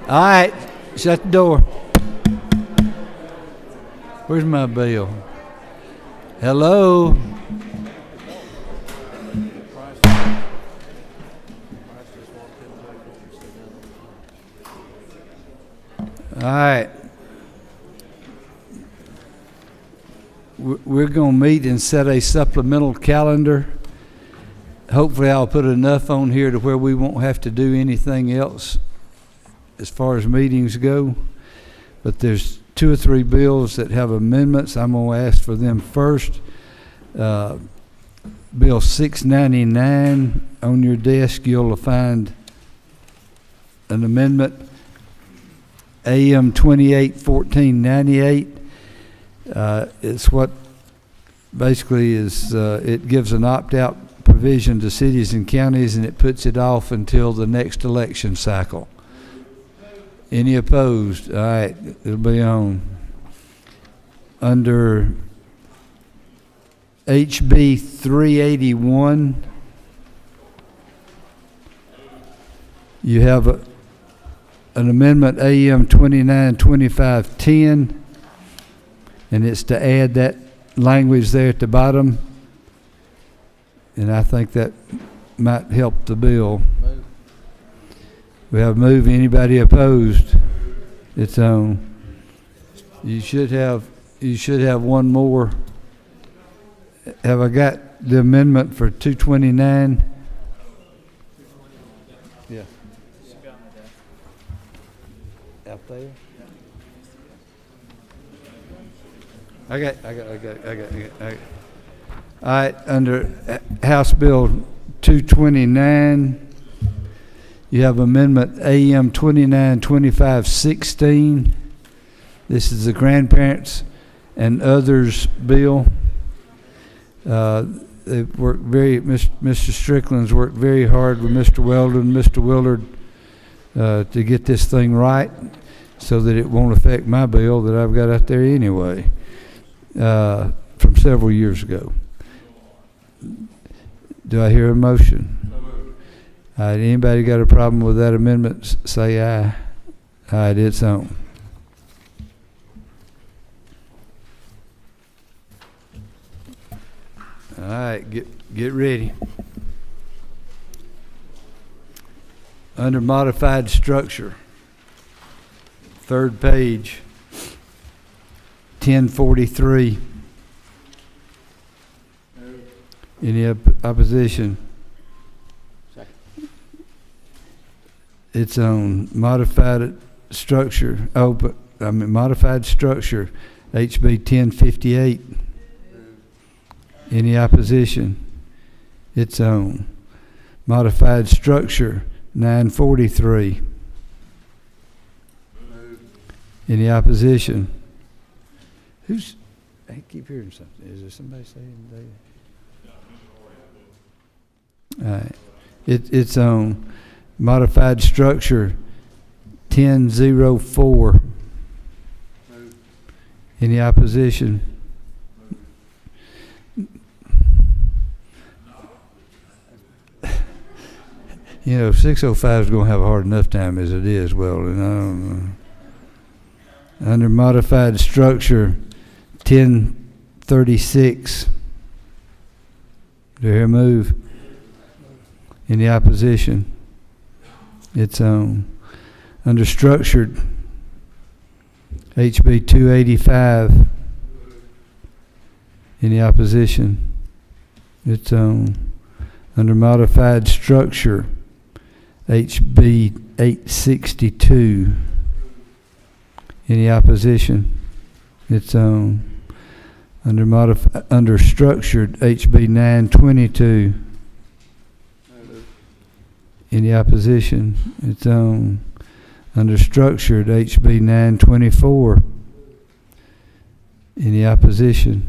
All right, shut the door. Where's my bill? Hello? All right. We're going to meet and set a supplemental calendar. Hopefully I'll put enough on here to where we won't have to do anything else as far as meetings go. But there's 2 or 3 bills that have amendments. I'm going to ask for them first. Bill 699, on your desk you'll find an amendment. AM 281498. It's what basically is, it gives an opt-out provision to cities and counties, and it puts it off until the next election cycle. Any opposed? All right, it'll be on. Under HB 381, you have an amendment AM 292510, and it's to add that language there at the bottom, and I think that might help the bill. Move. We have move. Anybody opposed? It's on. You should have one more. Have I got the amendment for 229? Yeah. Out there. I got. All right, under House Bill 229, you have amendment AM 292516. This is the grandparents and others bill. They've worked Mr. Strickland's worked very hard with Mr. Weldon, Mr. Willard, to get this thing right so that it won't affect my bill that I've got out there anyway, from several years ago. Do I hear a motion? All right, anybody got a problem with that amendment, say aye. All right, it's on. All right, get ready. Under modified structure, 3rd page, 1043. Any opposition? Second. It's on modified structure. Modified structure, HB 1058. Any opposition? It's on modified structure, 943. Any opposition? I keep hearing something. Is there somebody saying they? All right. It's on modified structure 1004. Any opposition? You know, 605 is going to have a hard enough time as it is, Weldon. I don't know. Under modified structure 1036. Do you hear a move? Any opposition? It's on. Under structured, HB 285. Any opposition? It's on. Under modified structure, HB 862. Any opposition? It's on. Under structured, HB 922. Any opposition? It's on. Under structured, HB 924. Any opposition?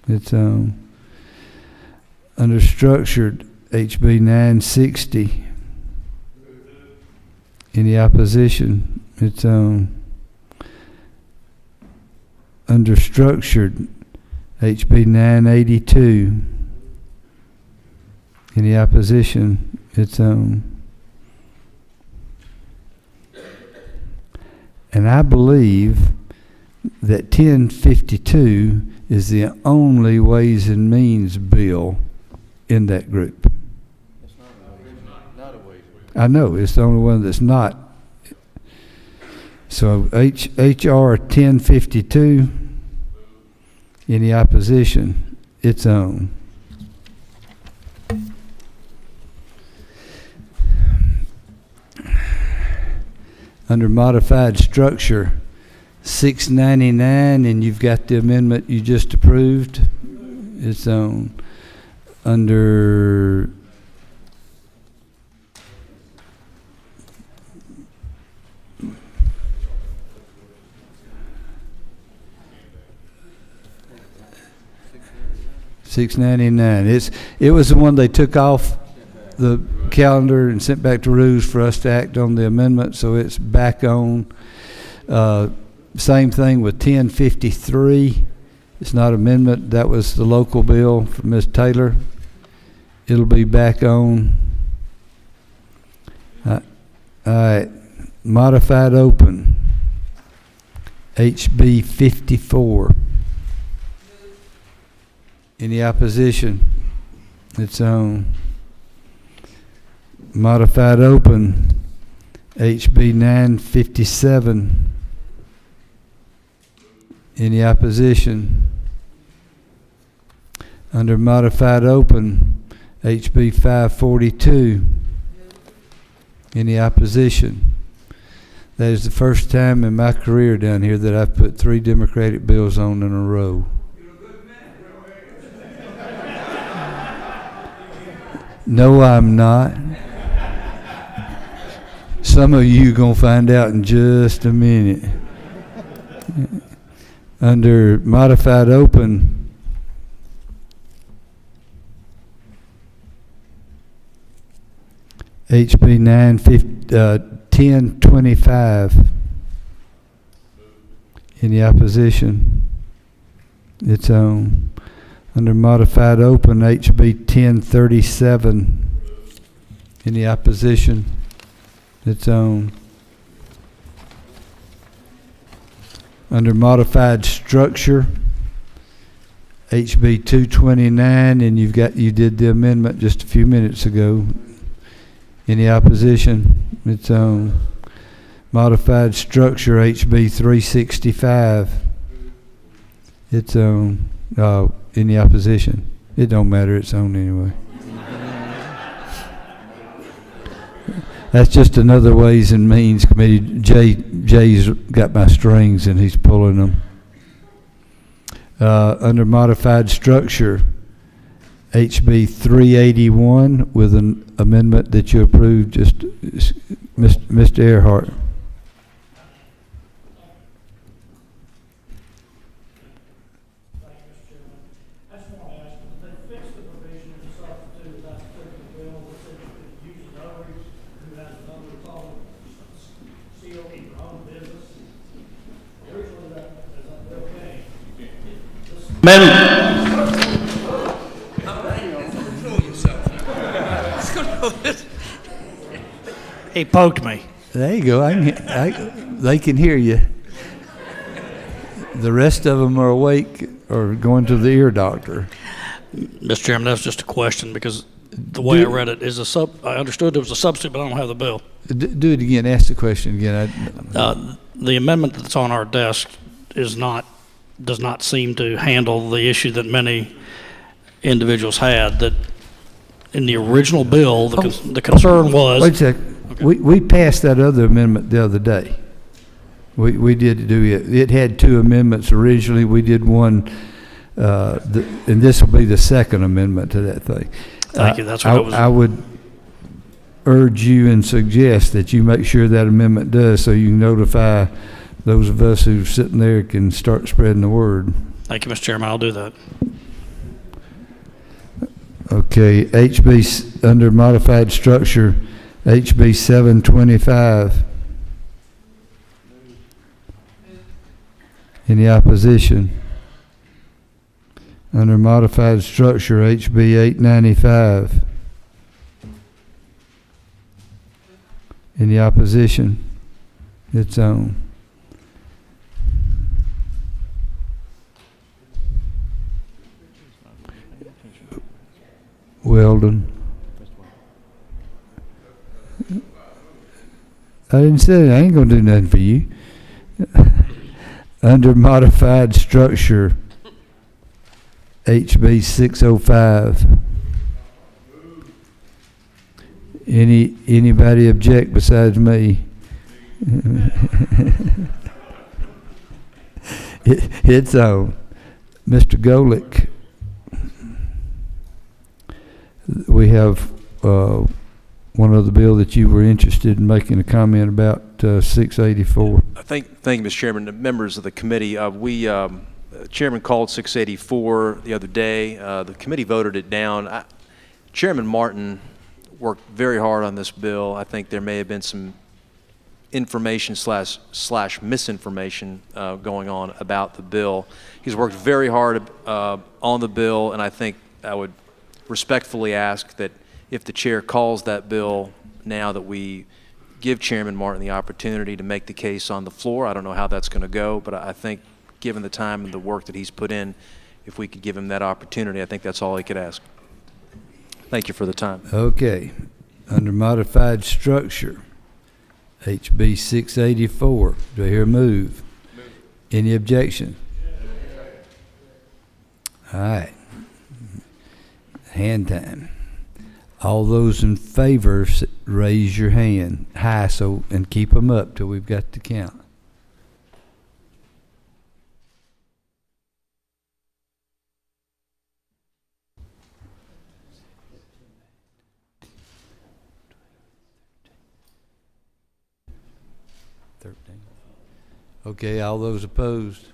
It's on. Under structured, HB 960. Any opposition? It's on. Under structured, HB 982. Any opposition? It's on. And I believe that 1052 is the only Ways and Means bill in that group. It's not a ways. I know, it's the only one that's not. So HR 1052, any opposition, it's on. Under modified structure, 699, and you've got the amendment you just approved. It's on. Under $6.99. It was the one they took off the calendar and sent back to rules for us to act on the amendment, so it's back on. Same thing with 1053. It's not amendment. That was the local bill from Ms. Taylor. It'll be back on. All right. Modified open. HB 54. Any opposition? It's on. Modified open. HB 957. Any opposition? Under modified open, HB 542. Any opposition? That is the first time in my career down here that I've put 3 Democratic bills on in a row. No, I'm not. Some of you gonna find out in just a minute. Under modified open, HB 1025. Any opposition? It's on. Under modified open, HB 1037. Any opposition? It's on. Under modified structure, HB 229, and you did the amendment just a few minutes ago. Any opposition? It's on. Modified structure, HB 365. It's on. Any opposition? It don't matter. It's on anyway. That's just another Ways and Means committee. Jay's got my strings and he's pulling them. Under modified structure, HB 381 with an amendment that you approved, just Mr. Earhart. He poked me. There you go. They can hear you. The rest of them are awake or going to the ear doctor. Mr. Chairman, that's just a question because the way I read it is I understood there was a substitute, but I don't have the bill. Do it again. Ask the question again. The amendment that's on our desk does not seem to handle the issue that many individuals had. That in the original bill, the concern was. Wait a sec. Okay. We passed that other amendment the other day. We did do it. It had 2 amendments originally. We did one, and this will be the second amendment to that thing. Thank you. That's what I would urge you and suggest that you make sure that amendment does, so you can notify those of us who are sitting there can start spreading the word. Thank you, Mr. Chairman. I'll do that. Okay, HB under modified structure, HB 725. Any opposition? Under modified structure, HB 895. Any opposition? It's on. Weldon. I didn't say I ain't gonna do nothing for you. Under modified structure, HB 605. Anybody object besides me? It's on. Mr. Golick, we have one other bill that you were interested in making a comment about, 684. Thank you, Mr. Chairman. The members of the committee, Chairman called 684 the other day. The committee voted it down. Chairman Martin worked very hard on this bill. I think there may have been some information slash misinformation going on about the bill. He's worked very hard on the bill, and I think I would respectfully ask that if the chair calls that bill now, that we give Chairman Martin the opportunity to make the case on the floor. I don't know how that's going to go, but I think given the time and the work that he's put in, if we could give him that opportunity, I think that's all he could ask. Thank you for the time. Okay. Under modified structure, HB 684. Do I hear a move? Any objection? All right. Hand time. All those in favor, raise your hand high and keep them up till we've got the count. Okay, all those opposed?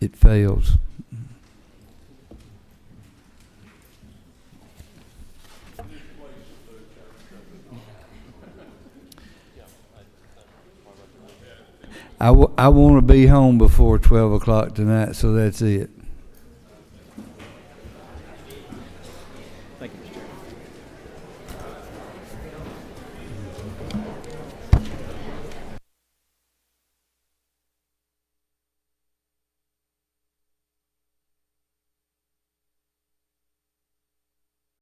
It fails. I want to be home before 12 o'clock tonight, so that's it.